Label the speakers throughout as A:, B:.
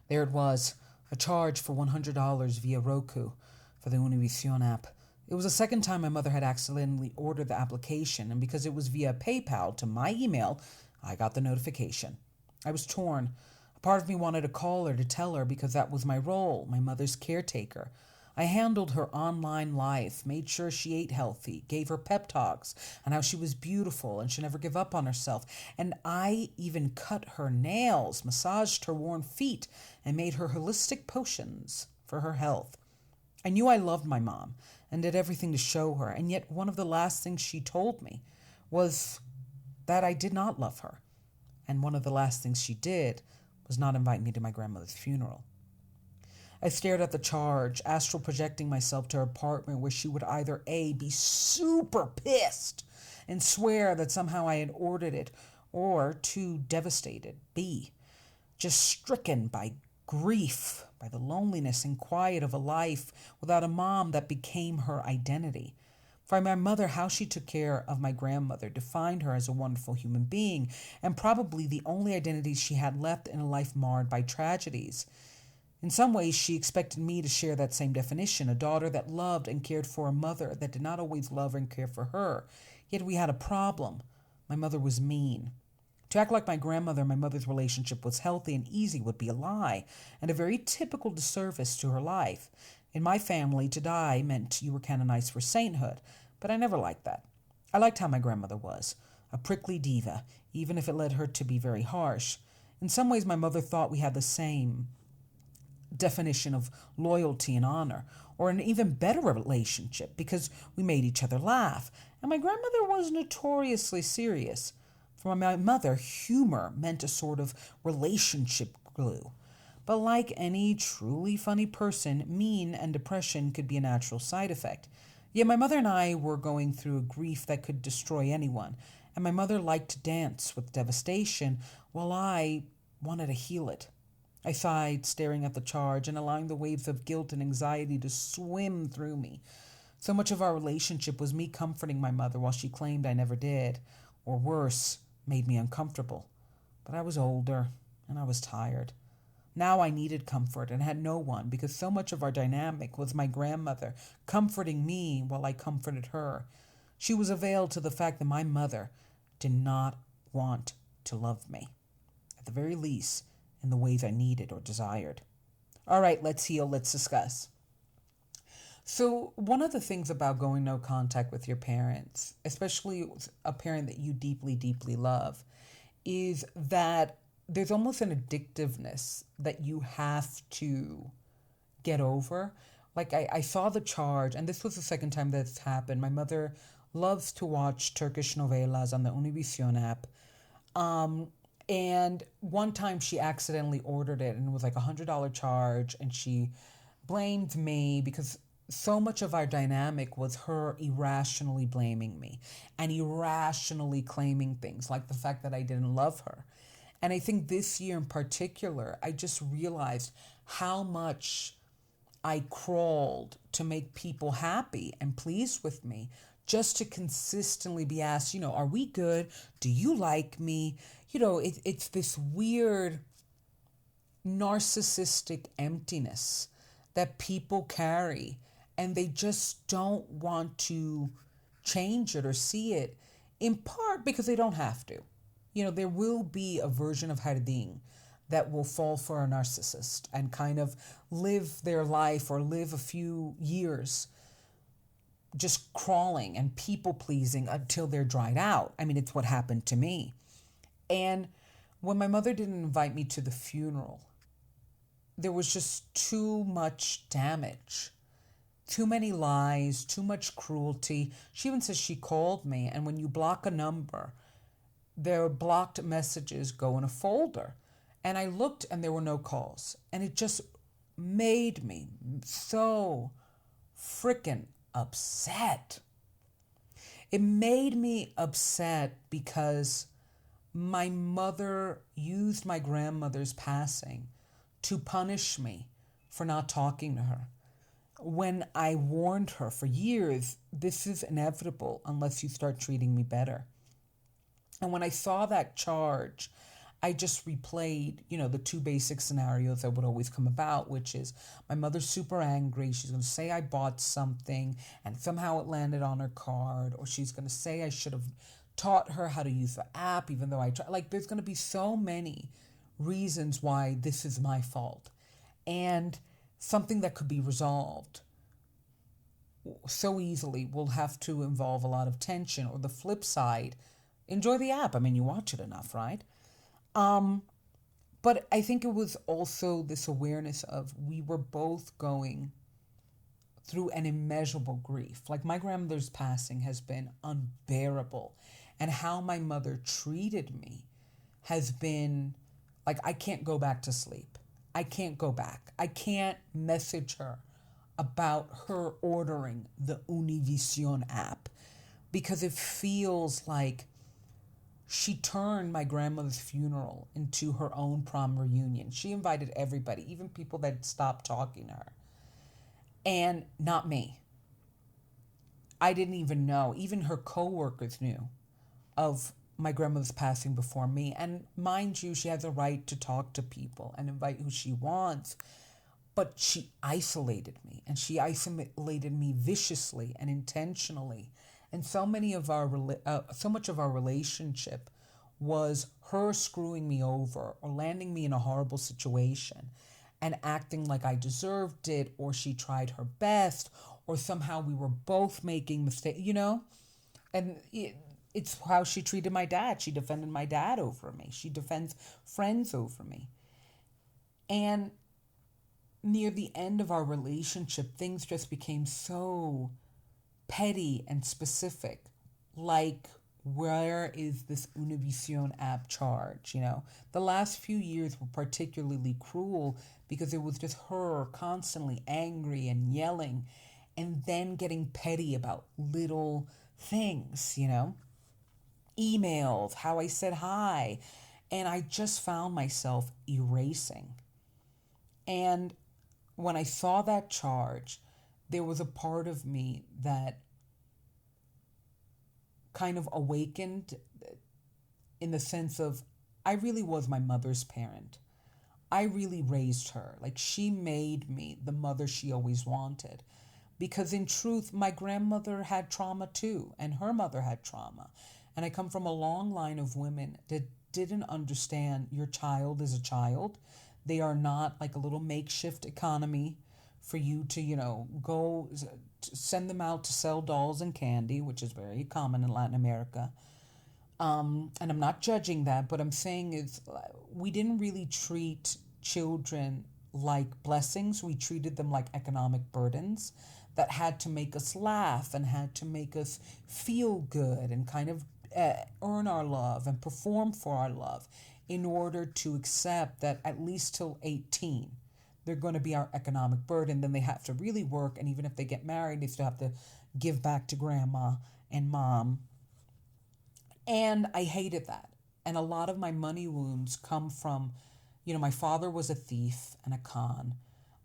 A: There it was, a charge for $100 via Roku for the Univision App. It was the second time my mother had accidentally ordered the application, and because it was via PayPal to my email, I got the notification. I was torn. A part of me wanted to call her to tell her because that was my role, my mother's caretaker. I handled her online life, made sure she ate healthy, gave her pep talks, and how she was beautiful and should never give up on herself. And I even cut her nails, massaged her worn feet, and made her holistic potions for her health. I knew I loved my mom and did everything to show her, and yet one of the last things she told me was that I did not love her. And one of the last things she did was not invite me to my grandmother's funeral. I stared at the charge, astral projecting myself to her apartment where she would either A, be super pissed and swear that somehow I had ordered it, or 2, devastated, B, just stricken by grief, by the loneliness and quiet of a life without a mom that became her identity. For my mother, how she took care of my grandmother defined her as a wonderful human being, and probably the only identity she had left in a life marred by tragedies. In some ways, she expected me to share that same definition, a daughter that loved and cared for a mother that did not always love and care for her. Yet we had a problem. My mother was mean. To act like my grandmother and my mother's relationship was healthy and easy would be a lie, and a very typical disservice to her life. In my family, to die meant you were canonized for sainthood, but I never liked that. I liked how my grandmother was, a prickly diva, even if it led her to be very harsh. In some ways, my mother thought we had the same definition of loyalty and honor, or an even better relationship because we made each other laugh. And my grandmother was notoriously serious. For my mother, humor meant a sort of relationship glue. But like any truly funny person, mean and depression could be a natural side effect. Yet my mother and I were going through a grief that could destroy anyone, and my mother liked to dance with devastation while I wanted to heal it. I sighed, staring at the charge and allowing the waves of guilt and anxiety to swim through me. So much of our relationship was me comforting my mother while she claimed I never did, or worse, made me uncomfortable. But I was older, and I was tired. Now I needed comfort and had no one because so much of our dynamic was my grandmother comforting me while I comforted her. She was a veil to the fact that my mother did not want to love me, at the very least, in the ways I needed or desired. All right, let's heal, let's discuss. So, one of the things about going no contact with your parents, especially a parent that you deeply, deeply love, is that there's almost an addictiveness that you have to get over. Like, I saw the charge, and this was the second time that's happened. My mother loves to watch Turkish novelas on the Univision app. And one time she accidentally ordered it and it was like $100 charge, and she blamed me because so much of our dynamic was her irrationally blaming me and irrationally claiming things like the fact that I didn't love her. And I think this year in particular, I just realized how much I crawled to make people happy and pleased with me, just to consistently be asked, are we good? Do you like me? It's this weird narcissistic emptiness that people carry, and they just don't want to change it or see it, in part because they don't have to. There will be a version of Harding that will fall for a narcissist and kind of live their life or live a few years just crawling and people pleasing until they're dried out. I mean, it's what happened to me. And when my mother didn't invite me to the funeral, there was just too much damage, too many lies, too much cruelty. She even says she called me, and when you block a number, their blocked messages go in a folder. And I looked and there were no calls. And it just made me so freaking upset. It made me upset because my mother used my grandmother's passing to punish me for not talking to her. When I warned her for years, this is inevitable unless you start treating me better. And when I saw that charge, I just replayed, the two basic scenarios that would always come about, which is my mother's super angry. She's going to say I bought something and somehow it landed on her card, or she's going to say I should have taught her how to use the app, even though I tried. Like, there's going to be so many reasons why this is my fault. And something that could be resolved so easily will have to involve a lot of tension. Or the flip side, enjoy the app. I mean, you watch it enough, right? Um, but I think it was also this awareness of we were both going through an immeasurable grief. Like, my grandmother's passing has been unbearable. And how my mother treated me has been like, I can't go back to sleep. I can't go back. I can't message her about her ordering the Univision app because it feels like she turned my grandmother's funeral into her own prom reunion. She invited everybody, even people that stopped talking to her, and not me. I didn't even know. Even her coworkers knew of my grandmother's passing before me. And mind you, she has a right to talk to people and invite who she wants. But she isolated me, and she isolated me viciously and intentionally. And so much of our relationship was her screwing me over or landing me in a horrible situation and acting like I deserved it, or she tried her best, or somehow we were both making mistakes. And it's how she treated my dad. She defended my dad over me. She defends friends over me. And near the end of our relationship, things just became so petty and specific. Like, where is this Univision app charge? The last few years were particularly cruel because it was just her constantly angry and yelling and then getting petty about little things, emails, how I said hi. And I just found myself erasing. And when I saw that charge, there was a part of me that kind of awakened in the sense of I really was my mother's parent. I really raised her. Like, she made me the mother she always wanted. Because in truth, my grandmother had trauma too, and her mother had trauma. And I come from a long line of women that didn't understand your child is a child. They are not like a little makeshift economy for you to, go send them out to sell dolls and candy, which is very common in Latin America. And I'm not judging that, but I'm saying is we didn't really treat children like blessings. We treated them like economic burdens that had to make us laugh and had to make us feel good and kind of earn our love and perform for our love in order to accept that at least till 18, they're going to be our economic burden. Then they have to really work. And even if they get married, they still have to give back to grandma and mom. And I hated that. And a lot of my money wounds come from, my father was a thief and a con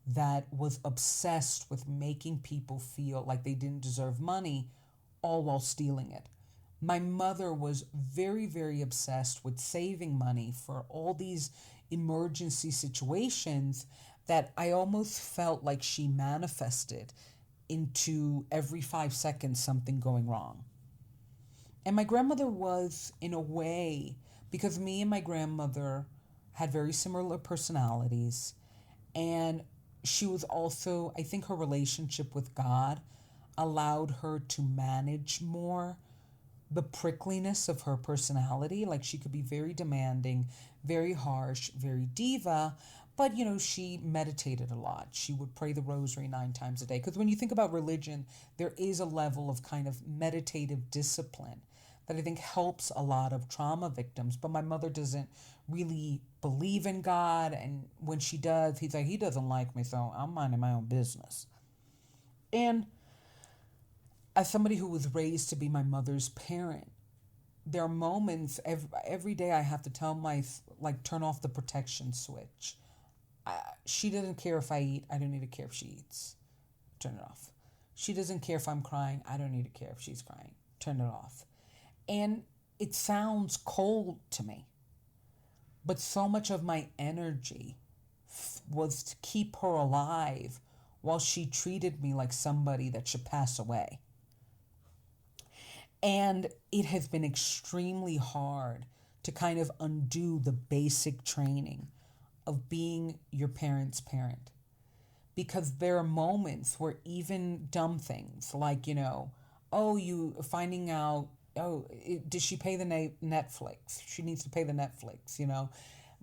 A: that was obsessed with making people feel like they didn't deserve money, all while stealing it. My mother was very, very obsessed with saving money for all these emergency situations that I almost felt like she manifested into every 5 seconds something going wrong. And my grandmother was, in a way, because me and my grandmother had very similar personalities, and she was also, I think her relationship with God allowed her to manage more the prickliness of her personality. Like, she could be very demanding, very harsh, very diva, but, she meditated a lot. She would pray the rosary 9 times a day. Because when you think about religion, there is a level of kind of meditative discipline that I think helps a lot of trauma victims. But my mother doesn't really believe in God. And when she does, he's like, he doesn't like me, so I'm minding my own business. And as somebody who was raised to be my mother's parent, there are moments every day I have to tell turn off the protection switch. She doesn't care if I eat. I don't need to care if she eats. Turn it off. She doesn't care if I'm crying. I don't need to care if she's crying. Turn it off. And it sounds cold to me. But so much of my energy was to keep her alive while she treated me like somebody that should pass away. And it has been extremely hard to kind of undo the basic training of being your parent's parent. Because there are moments where even dumb things like, oh, you finding out, oh, did she pay the Netflix? She needs to pay the Netflix.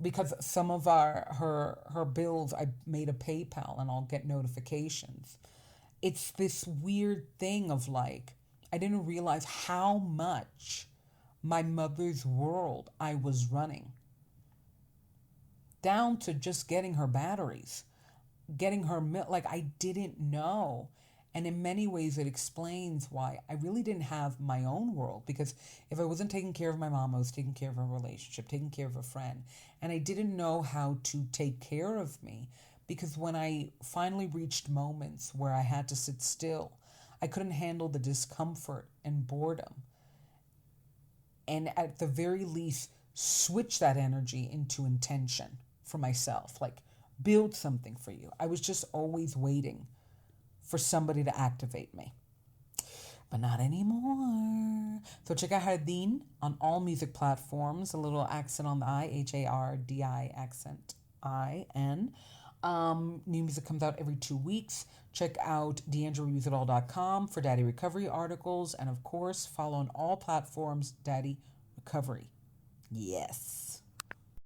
A: Because some of her bills, I made a PayPal and I'll get notifications. It's this weird thing of like, I didn't realize how much my mother's world I was running, down to just getting her batteries, getting her milk. Like, I didn't know. And in many ways, it explains why I really didn't have my own world. Because if I wasn't taking care of my mom, I was taking care of a relationship, taking care of a friend. And I didn't know how to take care of me. Because when I finally reached moments where I had to sit still, I couldn't handle the discomfort and boredom. And at the very least, switch that energy into intention for myself. Like, build something for you. I was just always waiting for somebody to activate me. But not anymore. So check out Hardin on all music platforms. A little accent on the I, Hardi accent IN. New music comes out every 2 weeks. Check out DangeroMusicAll.com for Daddy Recovery articles. And of course, follow on all platforms, Daddy Recovery. Yes.